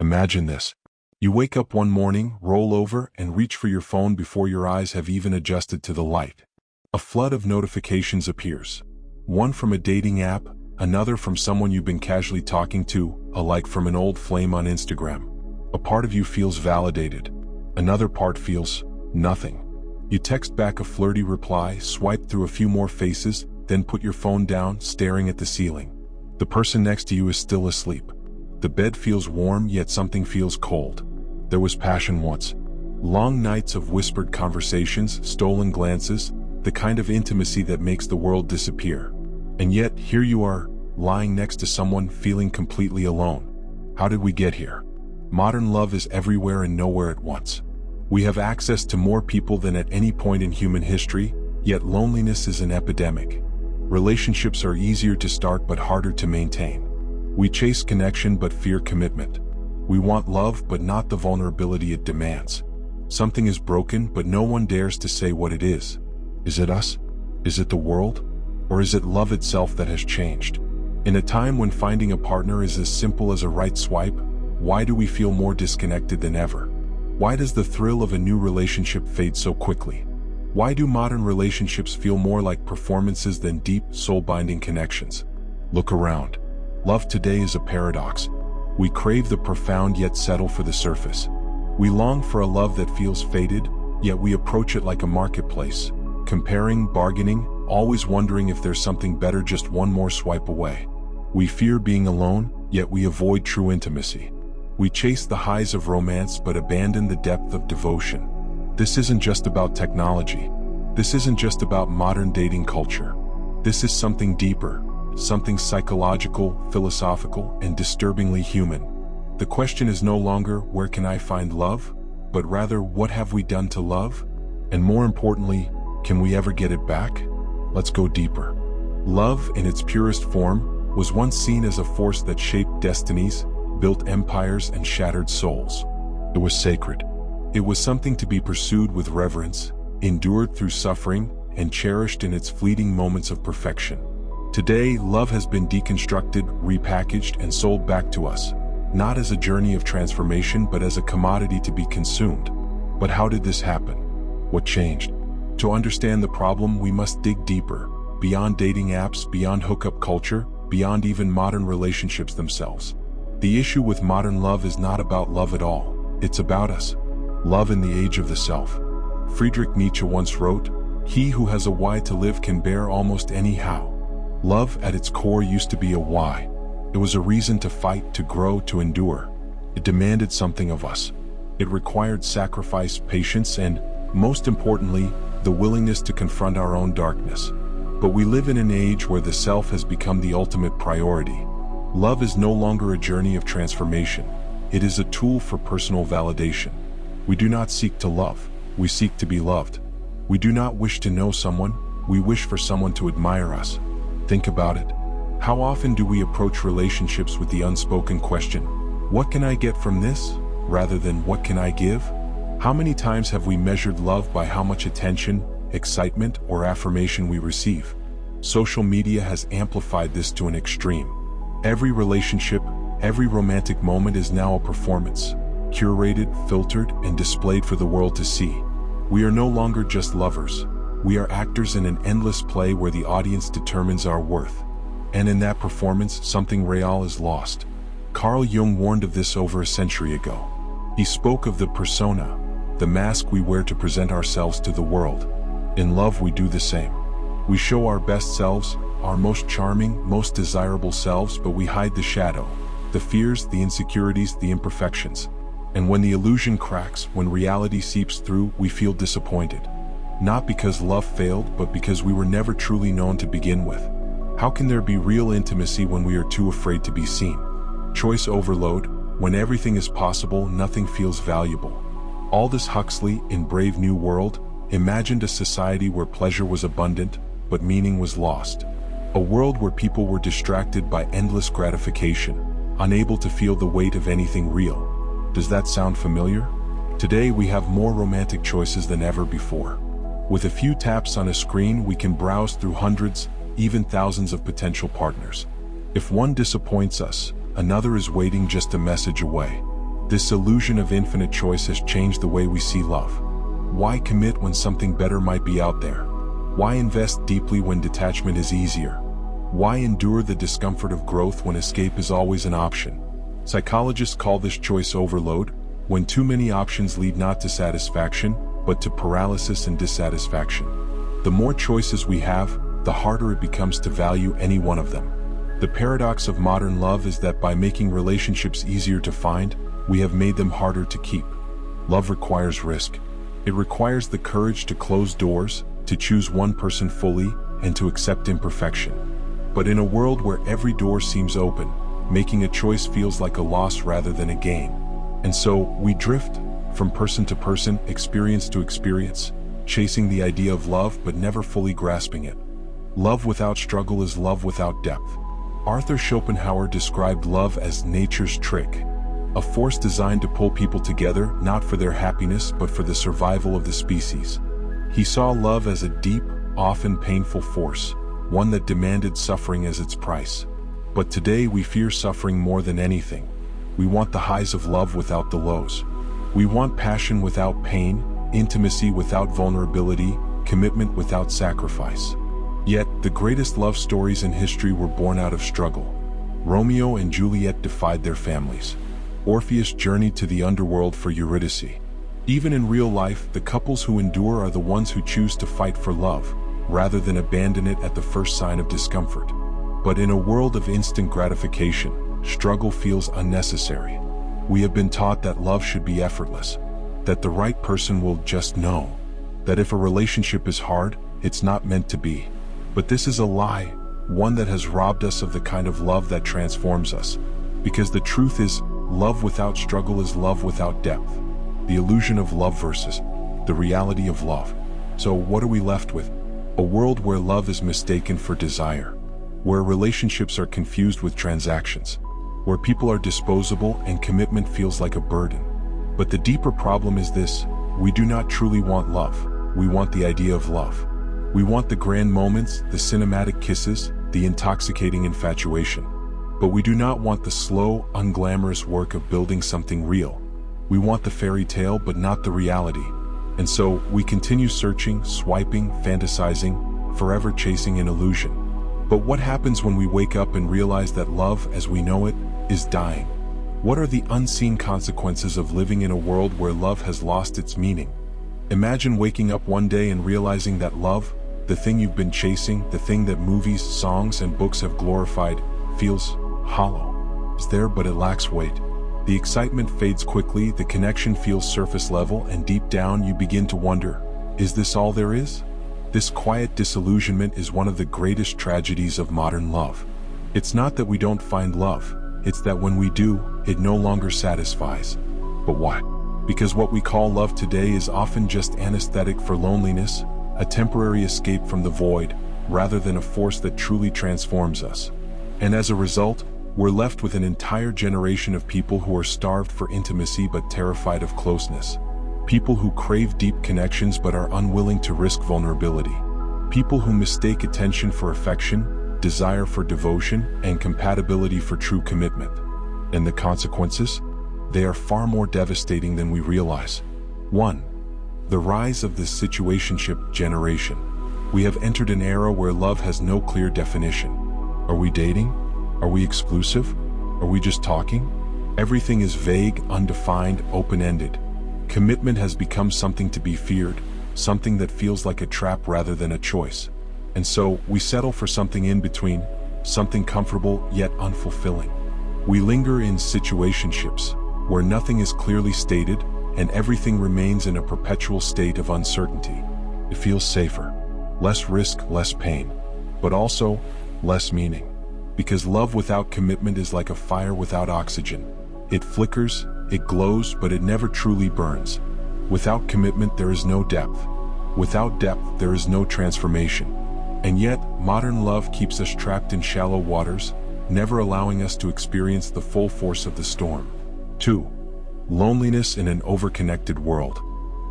Imagine this. You wake up one morning, roll over, and reach for your phone before your eyes have even adjusted to the light. A flood of notifications appears. One from a dating app, another from someone you've been casually talking to, a like from an old flame on Instagram. A part of you feels validated. Another part feels nothing. You text back a flirty reply, swipe through a few more faces, then put your phone down, staring at the ceiling. The person next to you is still asleep. The bed feels warm, yet something feels cold. There was passion once. Long nights of whispered conversations, stolen glances, the kind of intimacy that makes the world disappear. And yet, here you are, lying next to someone, feeling completely alone. How did we get here? Modern love is everywhere and nowhere at once. We have access to more people than at any point in human history, yet loneliness is an epidemic. Relationships are easier to start but harder to maintain. We chase connection but fear commitment. We want love but not the vulnerability it demands. Something is broken but no one dares to say what it is. Is it us? Is it the world? Or is it love itself that has changed? In a time when finding a partner is as simple as a right swipe, why do we feel more disconnected than ever? Why does the thrill of a new relationship fade so quickly? Why do modern relationships feel more like performances than deep, soul-binding connections? Look around. Love today is a paradox. We crave the profound yet settle for the surface. We long for a love that feels fated, yet we approach it like a marketplace, comparing, bargaining, always wondering if there's something better just one more swipe away. We fear being alone, yet we avoid true intimacy. We chase the highs of romance but abandon the depth of devotion. This isn't just about technology. This isn't just about modern dating culture. This is something deeper, something psychological, philosophical, and disturbingly human. The question is no longer, where can I find love? But rather, what have we done to love? And more importantly, can we ever get it back? Let's go deeper. Love, in its purest form, was once seen as a force that shaped destinies, built empires, and shattered souls. It was sacred. It was something to be pursued with reverence, endured through suffering, and cherished in its fleeting moments of perfection. Today, love has been deconstructed, repackaged, and sold back to us, not as a journey of transformation but as a commodity to be consumed. But how did this happen? What changed? To understand the problem, we must dig deeper, beyond dating apps, beyond hookup culture, beyond even modern relationships themselves. The issue with modern love is not about love at all. It's about us. Love in the age of the self. Friedrich Nietzsche once wrote, "He who has a why to live can bear almost any how." Love at its core used to be a why. It was a reason to fight, to grow, to endure. It demanded something of us. It required sacrifice, patience, and, most importantly, the willingness to confront our own darkness. But we live in an age where the self has become the ultimate priority. Love is no longer a journey of transformation. It is a tool for personal validation. We do not seek to love. We seek to be loved. We do not wish to know someone. We wish for someone to admire us. Think about it. How often do we approach relationships with the unspoken question, "What can I get from this?" rather than "What can I give?" How many times have we measured love by how much attention, excitement, or affirmation we receive? Social media has amplified this to an extreme. Every relationship, every romantic moment is now a performance, curated, filtered, and displayed for the world to see. We are no longer just lovers. We are actors in an endless play where the audience determines our worth. And in that performance, something real is lost. Carl Jung warned of this over a century ago. He spoke of the persona, the mask we wear to present ourselves to the world. In love, we do the same. We show our best selves, our most charming, most desirable selves, but we hide the shadow, the fears, the insecurities, the imperfections. And when the illusion cracks, when reality seeps through, we feel disappointed. Not because love failed, but because we were never truly known to begin with. How can there be real intimacy when we are too afraid to be seen? Choice overload. When everything is possible, nothing feels valuable. Aldous Huxley, in Brave New World, imagined a society where pleasure was abundant, but meaning was lost. A world where people were distracted by endless gratification, unable to feel the weight of anything real. Does that sound familiar? Today we have more romantic choices than ever before. With a few taps on a screen, we can browse through hundreds, even thousands of potential partners. If one disappoints us, another is waiting just a message away. This illusion of infinite choice has changed the way we see love. Why commit when something better might be out there? Why invest deeply when detachment is easier? Why endure the discomfort of growth when escape is always an option? Psychologists call this choice overload, when too many options lead not to satisfaction, but to paralysis and dissatisfaction. The more choices we have, the harder it becomes to value any one of them. The paradox of modern love is that by making relationships easier to find, we have made them harder to keep. Love requires risk. It requires the courage to close doors, to choose one person fully, and to accept imperfection. But in a world where every door seems open, making a choice feels like a loss rather than a gain. And so, we drift, from person to person, experience to experience, chasing the idea of love but never fully grasping it. Love without struggle is love without depth. Arthur Schopenhauer described love as nature's trick, a force designed to pull people together not for their happiness but for the survival of the species. He saw love as a deep, often painful force, one that demanded suffering as its price. But today we fear suffering more than anything. We want the highs of love without the lows. We want passion without pain, intimacy without vulnerability, commitment without sacrifice. Yet, the greatest love stories in history were born out of struggle. Romeo and Juliet defied their families. Orpheus journeyed to the underworld for Eurydice. Even in real life, the couples who endure are the ones who choose to fight for love, rather than abandon it at the first sign of discomfort. But in a world of instant gratification, struggle feels unnecessary. We have been taught that love should be effortless, that the right person will just know, that if a relationship is hard, it's not meant to be. But this is a lie, one that has robbed us of the kind of love that transforms us. Because the truth is, love without struggle is love without depth. The illusion of love versus the reality of love. So what are we left with? A world where love is mistaken for desire, where relationships are confused with transactions, where people are disposable and commitment feels like a burden. But the deeper problem is this: we do not truly want love. We want the idea of love. We want the grand moments, the cinematic kisses, the intoxicating infatuation. But we do not want the slow, unglamorous work of building something real. We want the fairy tale but not the reality. And so, we continue searching, swiping, fantasizing, forever chasing an illusion. But what happens when we wake up and realize that love, as we know it, is dying? What are the unseen consequences of living in a world where love has lost its meaning? Imagine waking up one day and realizing that love, the thing you've been chasing, the thing that movies, songs, and books have glorified, feels hollow. It's there, but it lacks weight. The excitement fades quickly, the connection feels surface level, and deep down you begin to wonder, is this all there is? This quiet disillusionment is one of the greatest tragedies of modern love. It's not that we don't find love, it's that when we do, it no longer satisfies. But why? Because what we call love today is often just anesthetic for loneliness, a temporary escape from the void, rather than a force that truly transforms us. And as a result, we're left with an entire generation of people who are starved for intimacy but terrified of closeness. People who crave deep connections but are unwilling to risk vulnerability. People who mistake attention for affection, desire for devotion, and compatibility for true commitment. And the consequences? They are far more devastating than we realize. 1. The rise of the situationship generation. We have entered an era where love has no clear definition. Are we dating? Are we exclusive? Are we just talking? Everything is vague, undefined, open-ended. Commitment has become something to be feared, something that feels like a trap rather than a choice. And so, we settle for something in between, something comfortable yet unfulfilling. We linger in situationships, where nothing is clearly stated, and everything remains in a perpetual state of uncertainty. It feels safer. Less risk, less pain. But also, less meaning. Because love without commitment is like a fire without oxygen. It flickers, it glows, but it never truly burns. Without commitment, there is no depth. Without depth, there is no transformation. And yet, modern love keeps us trapped in shallow waters, never allowing us to experience the full force of the storm. 2. Loneliness in an overconnected world.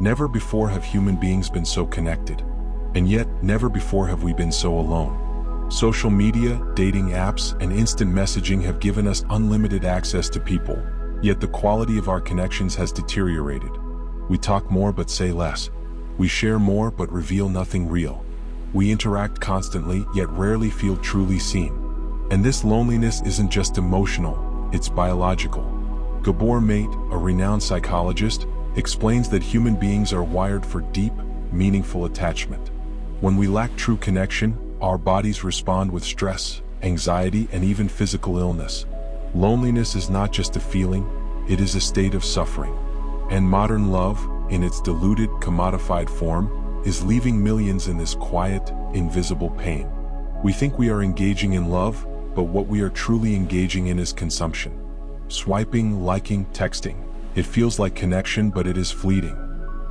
Never before have human beings been so connected. And yet, never before have we been so alone. Social media, dating apps, and instant messaging have given us unlimited access to people, Yet the quality of our connections has deteriorated. We talk more but say less. We share more but reveal nothing real. We interact constantly yet rarely feel truly seen. And this loneliness isn't just emotional, it's biological. Gabor Mate, a renowned psychologist, explains that human beings are wired for deep, meaningful attachment. When we lack true connection, our bodies respond with stress, anxiety, and even physical illness. Loneliness is not just a feeling, it is a state of suffering. And modern love, in its diluted, commodified form, is leaving millions in this quiet, invisible pain. We think we are engaging in love, but what we are truly engaging in is consumption. Swiping, liking, texting. It feels like connection, but it is fleeting.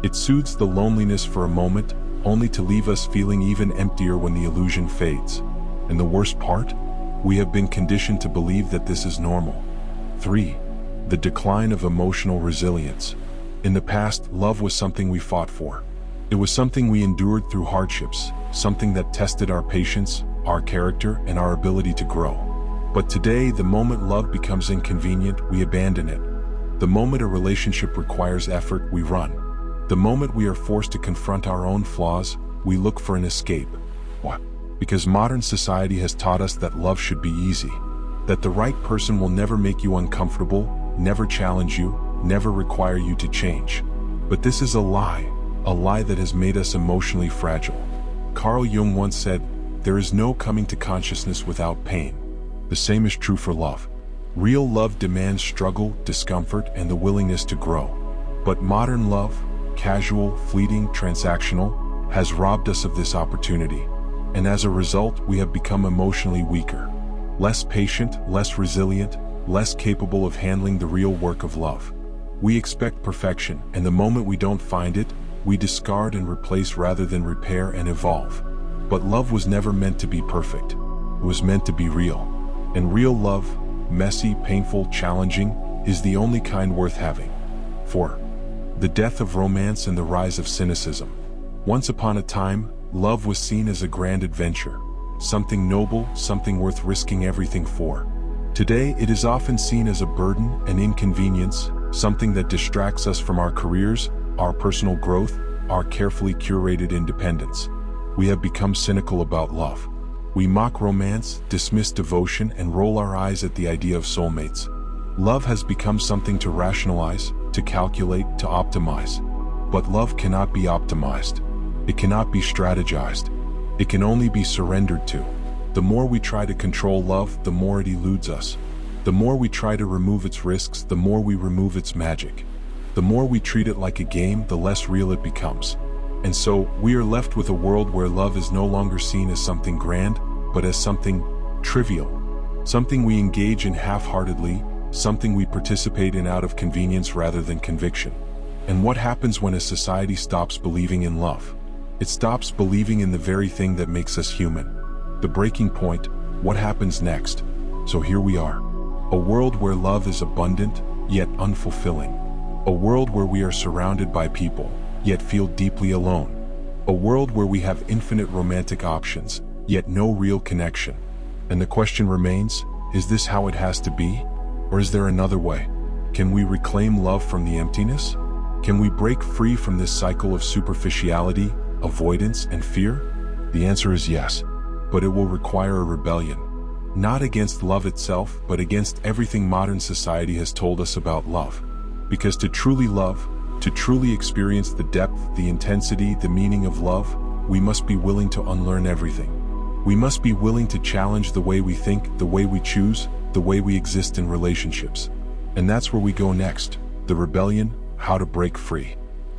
It soothes the loneliness for a moment, only to leave us feeling even emptier when the illusion fades. And the worst part? We have been conditioned to believe that this is normal. 3. The decline of emotional resilience. In the past, love was something we fought for. It was something we endured through hardships, something that tested our patience, our character, and our ability to grow. But today, the moment love becomes inconvenient, we abandon it. The moment a relationship requires effort, we run. The moment we are forced to confront our own flaws, we look for an escape. Why? Because modern society has taught us that love should be easy, that the right person will never make you uncomfortable, never challenge you, never require you to change. But this is a lie that has made us emotionally fragile. Carl Jung once said, "There is no coming to consciousness without pain." The same is true for love. Real love demands struggle, discomfort, and the willingness to grow. But modern love, casual, fleeting, transactional, has robbed us of this opportunity. And as a result, we have become emotionally weaker, less patient, less resilient, less capable of handling the real work of love. We expect perfection, and the moment we don't find it, we discard and replace rather than repair and evolve. But love was never meant to be perfect. It was meant to be real. And real love, messy, painful, challenging, is the only kind worth having. 4. The death of romance and the rise of cynicism. Once upon a time, love was seen as a grand adventure, something noble, something worth risking everything for. Today, it is often seen as a burden, an inconvenience, something that distracts us from our careers, our personal growth, our carefully curated independence. We have become cynical about love. We mock romance, dismiss devotion, and roll our eyes at the idea of soulmates. Love has become something to rationalize, to calculate, to optimize. But love cannot be optimized. It cannot be strategized. It can only be surrendered to. The more we try to control love, the more it eludes us. The more we try to remove its risks, the more we remove its magic. The more we treat it like a game, the less real it becomes. And so, we are left with a world where love is no longer seen as something grand, but as something trivial. Something we engage in half-heartedly, something we participate in out of convenience rather than conviction. And what happens when a society stops believing in love? It stops believing in the very thing that makes us human. The breaking point, what happens next? So here we are. A world where love is abundant, yet unfulfilling. A world where we are surrounded by people, yet feel deeply alone. A world where we have infinite romantic options, yet no real connection. And the question remains, is this how it has to be? Or is there another way? Can we reclaim love from the emptiness? Can we break free from this cycle of superficiality, avoidance, and fear? The answer is yes, but it will require a rebellion. Not against love itself, but against everything modern society has told us about love. Because to truly love, to truly experience the depth, the intensity, the meaning of love, we must be willing to unlearn everything. We must be willing to challenge the way we think, the way we choose, the way we exist in relationships. And that's where we go next, the rebellion, how to break free.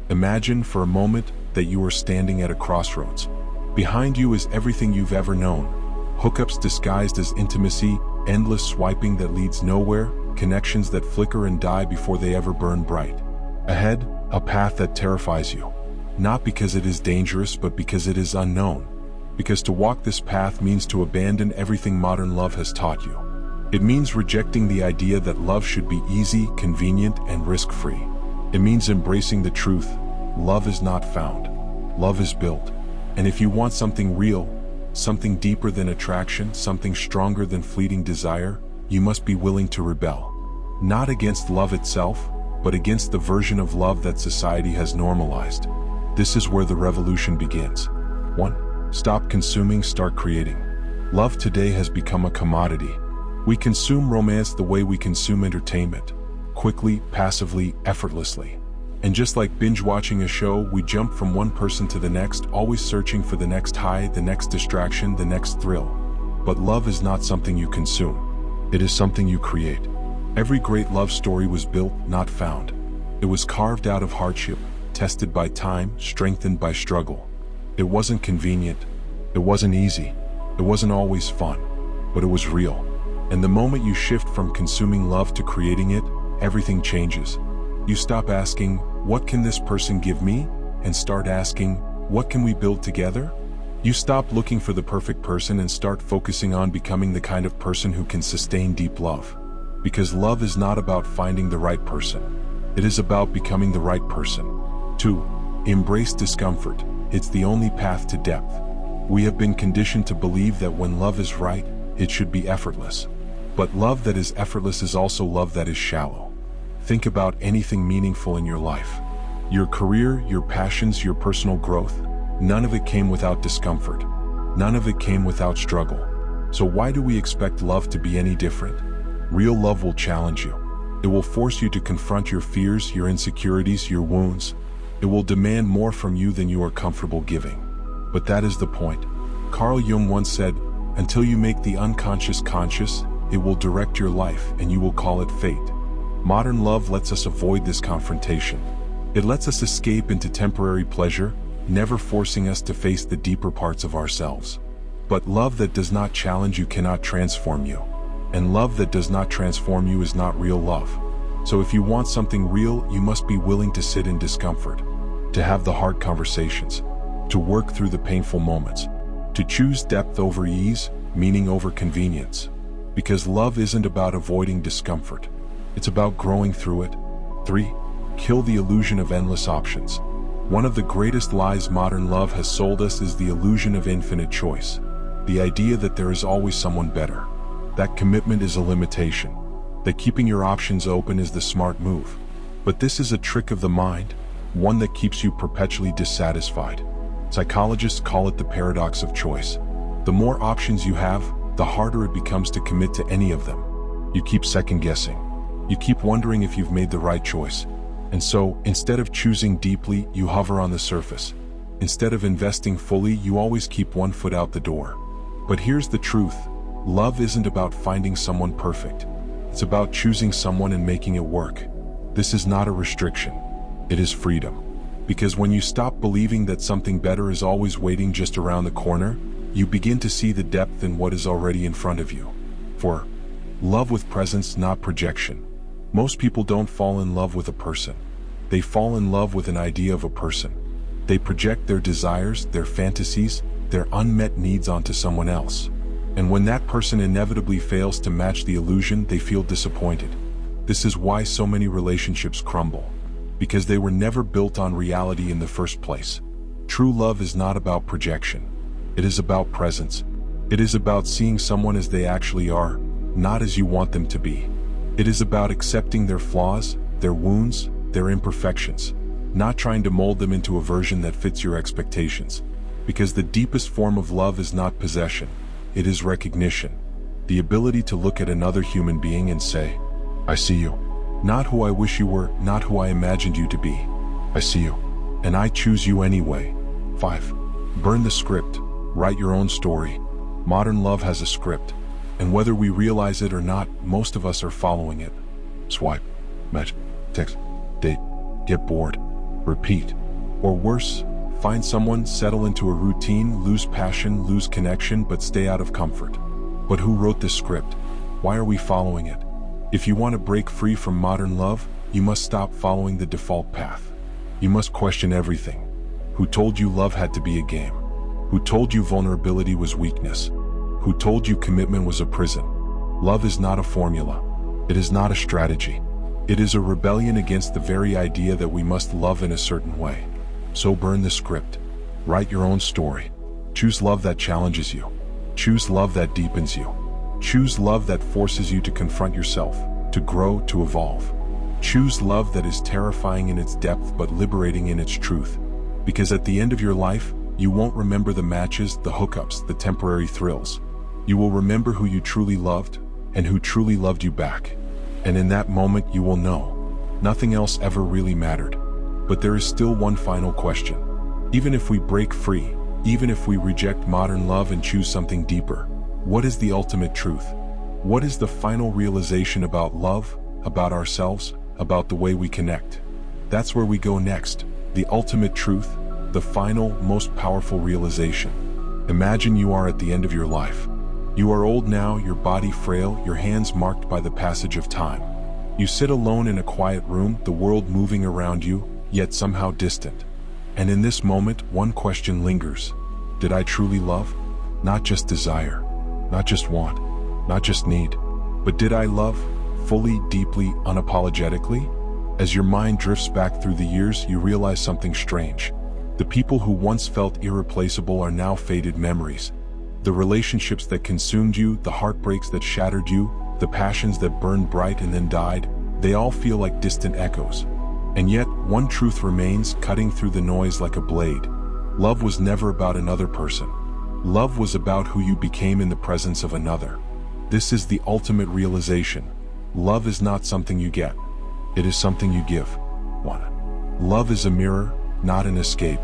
Imagine for a moment that you are standing at a crossroads. Behind you is everything you've ever known. Hookups disguised as intimacy, endless swiping that leads nowhere, connections that flicker and die before they ever burn bright. Ahead, a path that terrifies you. Not because it is dangerous, but because it is unknown. Because to walk this path means to abandon everything modern love has taught you. It means rejecting the idea that love should be easy, convenient, and risk-free. It means embracing the truth. Love is not found. Love is built. And if you want something real, something deeper than attraction, something stronger than fleeting desire, you must be willing to rebel. Not against love itself, but against the version of love that society has normalized. This is where the revolution begins. 1. Stop consuming, start creating. Love today has become a commodity. We consume romance the way we consume entertainment. Quickly, passively, effortlessly. And just like binge-watching a show, we jump from one person to the next, always searching for the next high, the next distraction, the next thrill. But love is not something you consume. It is something you create. Every great love story was built, not found. It was carved out of hardship, tested by time, strengthened by struggle. It wasn't convenient. It wasn't easy. It wasn't always fun. But it was real. And the moment you shift from consuming love to creating it, everything changes. You stop asking, what can this person give me? And start asking, what can we build together? You stop looking for the perfect person and start focusing on becoming the kind of person who can sustain deep love. Because love is not about finding the right person. It is about becoming the right person. 2. Embrace discomfort. It's the only path to depth. We have been conditioned to believe that when love is right, it should be effortless. But love that is effortless is also love that is shallow. Think about anything meaningful in your life. Your career, your passions, your personal growth. None of it came without discomfort. None of it came without struggle. So why do we expect love to be any different? Real love will challenge you. It will force you to confront your fears, your insecurities, your wounds. It will demand more from you than you are comfortable giving. But that is the point. Carl Jung once said, until you make the unconscious conscious, it will direct your life and you will call it fate. Modern love lets us avoid this confrontation. It lets us escape into temporary pleasure, never forcing us to face the deeper parts of ourselves. But love that does not challenge you cannot transform you. And love that does not transform you is not real love. So if you want something real, you must be willing to sit in discomfort, to have the hard conversations, to work through the painful moments, to choose depth over ease, meaning over convenience. Because love isn't about avoiding discomfort. It's about growing through it. 3. Kill the illusion of endless options. One of the greatest lies modern love has sold us is the illusion of infinite choice. The idea that there is always someone better. That commitment is a limitation. That keeping your options open is the smart move. But this is a trick of the mind, one that keeps you perpetually dissatisfied. Psychologists call it the paradox of choice. The more options you have, the harder it becomes to commit to any of them. You keep second-guessing. You keep wondering if you've made the right choice. And so, instead of choosing deeply, you hover on the surface. Instead of investing fully, you always keep one foot out the door. But here's the truth. Love isn't about finding someone perfect. It's about choosing someone and making it work. This is not a restriction. It is freedom. Because when you stop believing that something better is always waiting just around the corner, you begin to see the depth in what is already in front of you. 4. Love with presence, not projection. Most people don't fall in love with a person. They fall in love with an idea of a person. They project their desires, their fantasies, their unmet needs onto someone else. And when that person inevitably fails to match the illusion, they feel disappointed. This is why so many relationships crumble. Because they were never built on reality in the first place. True love is not about projection. It is about presence. It is about seeing someone as they actually are, not as you want them to be. It is about accepting their flaws, their wounds, their imperfections, not trying to mold them into a version that fits your expectations. Because the deepest form of love is not possession, it is recognition. The ability to look at another human being and say, I see you. Not who I wish you were, not who I imagined you to be. I see you. And I choose you anyway. 5. Burn the script. Write your own story. Modern love has a script. And whether we realize it or not, most of us are following it. Swipe, match, text, date, get bored, repeat. Or worse, find someone, settle into a routine, lose passion, lose connection, but stay out of comfort. But who wrote this script? Why are we following it? If you want to break free from modern love, you must stop following the default path. You must question everything. Who told you love had to be a game? Who told you vulnerability was weakness? Who told you commitment was a prison? Love is not a formula. It is not a strategy. It is a rebellion against the very idea that we must love in a certain way. So burn the script. Write your own story. Choose love that challenges you. Choose love that deepens you. Choose love that forces you to confront yourself, to grow, to evolve. Choose love that is terrifying in its depth but liberating in its truth. Because at the end of your life, you won't remember the matches, the hookups, the temporary thrills. You will remember who you truly loved and who truly loved you back. And in that moment you will know nothing else ever really mattered. But there is still one final question. Even if we break free, even if we reject modern love and choose something deeper, what is the ultimate truth? What is the final realization about love, about ourselves, about the way we connect? That's where we go next. The ultimate truth, the final, most powerful realization. Imagine you are at the end of your life. You are old now, your body frail, your hands marked by the passage of time. You sit alone in a quiet room, the world moving around you, yet somehow distant. And in this moment, one question lingers. Did I truly love? Not just desire, not just want, not just need, but did I love fully, deeply, unapologetically? As your mind drifts back through the years, you realize something strange. The people who once felt irreplaceable are now faded memories. The relationships that consumed you, the heartbreaks that shattered you, the passions that burned bright and then died, they all feel like distant echoes. And yet, one truth remains, cutting through the noise like a blade. Love was never about another person. Love was about who you became in the presence of another. This is the ultimate realization. Love is not something you get. It is something you give. Love is a mirror, not an escape.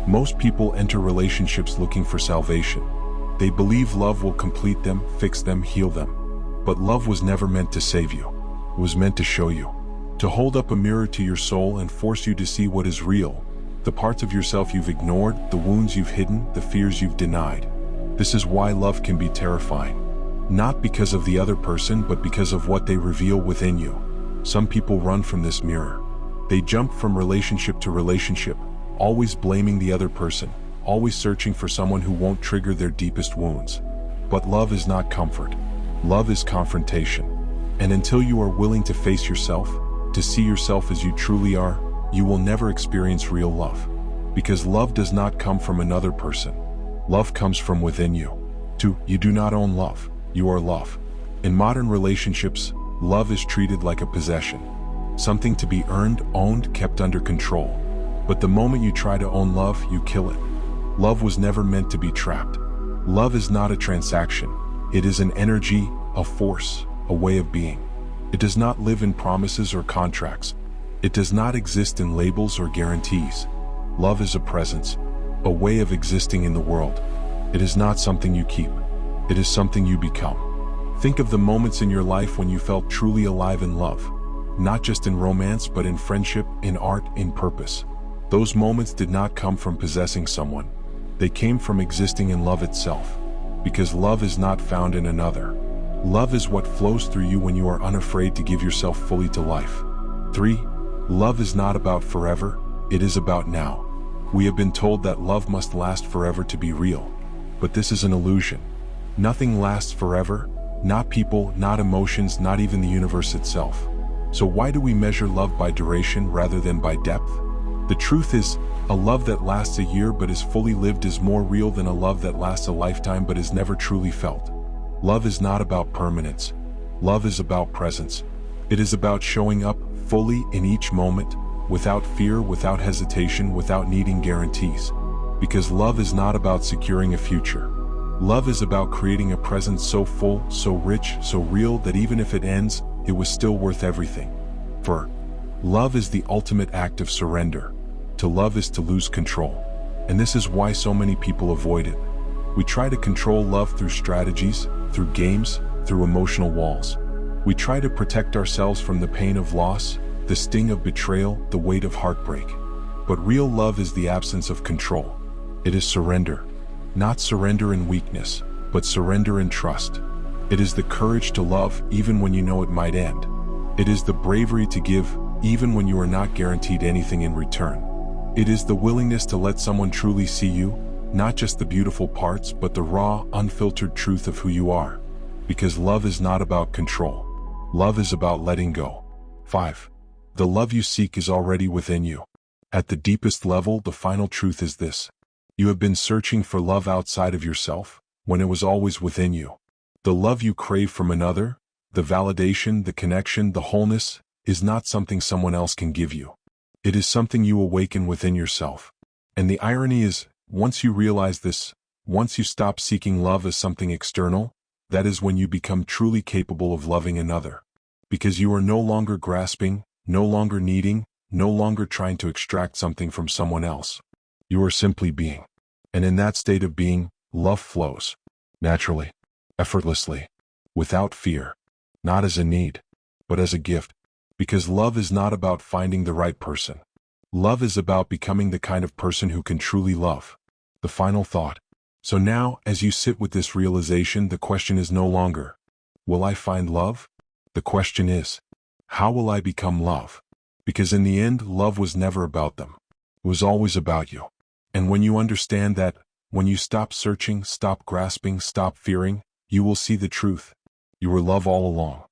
Most people enter relationships looking for salvation. They believe love will complete them, fix them, heal them. But love was never meant to save you. It was meant to show you. To hold up a mirror to your soul and force you to see what is real. The parts of yourself you've ignored, the wounds you've hidden, the fears you've denied. This is why love can be terrifying. Not because of the other person, but because of what they reveal within you. Some people run from this mirror. They jump from relationship to relationship, always blaming the other person, always searching for someone who won't trigger their deepest wounds. But love is not comfort. Love is confrontation. And until you are willing to face yourself, to see yourself as you truly are, you will never experience real love. Because love does not come from another person. Love comes from within you. You do not own love. You are love. In modern relationships, love is treated like a possession. Something to be earned, owned, kept under control. But the moment you try to own love, you kill it. Love was never meant to be trapped. Love is not a transaction. It is an energy, a force, a way of being. It does not live in promises or contracts. It does not exist in labels or guarantees. Love is a presence, a way of existing in the world. It is not something you keep. It is something you become. Think of the moments in your life when you felt truly alive in love. Not just in romance, but in friendship, in art, in purpose. Those moments did not come from possessing someone. They came from existing in love itself. Because love is not found in another. Love is what flows through you when you are unafraid to give yourself fully to life. 3. Love is not about forever, it is about now. We have been told that love must last forever to be real. But this is an illusion. Nothing lasts forever, not people, not emotions, not even the universe itself. So why do we measure love by duration rather than by depth? The truth is, a love that lasts a year but is fully lived is more real than a love that lasts a lifetime but is never truly felt. Love is not about permanence. Love is about presence. It is about showing up fully in each moment, without fear, without hesitation, without needing guarantees. Because love is not about securing a future. Love is about creating a present so full, so rich, so real that even if it ends, it was still worth everything. For love is the ultimate act of surrender. To love is to lose control. And this is why so many people avoid it. We try to control love through strategies, through games, through emotional walls. We try to protect ourselves from the pain of loss, the sting of betrayal, the weight of heartbreak. But real love is the absence of control. It is surrender. Not surrender in weakness, but surrender in trust. It is the courage to love even when you know it might end. It is the bravery to give even when you are not guaranteed anything in return. It is the willingness to let someone truly see you, not just the beautiful parts, but the raw, unfiltered truth of who you are. Because love is not about control. Love is about letting go. 5. The love you seek is already within you. At the deepest level, the final truth is this. You have been searching for love outside of yourself, when it was always within you. The love you crave from another, The validation, the connection, the wholeness is not something someone else can give you. It is something you awaken within yourself. And the irony is, once you realize this, once you stop seeking love as something external, that is when you become truly capable of loving another. Because you are no longer grasping, no longer needing, no longer trying to extract something from someone else. You are simply being. And in that state of being, love flows. Naturally. Effortlessly. Without fear. Not as a need, but as a gift. Because love is not about finding the right person. Love is about becoming the kind of person who can truly love. The final thought. So now, as you sit with this realization, the question is no longer, will I find love? The question is, how will I become love? Because in the end, love was never about them. It was always about you. And when you understand that, when you stop searching, stop grasping, stop fearing, you will see the truth. You were love all along.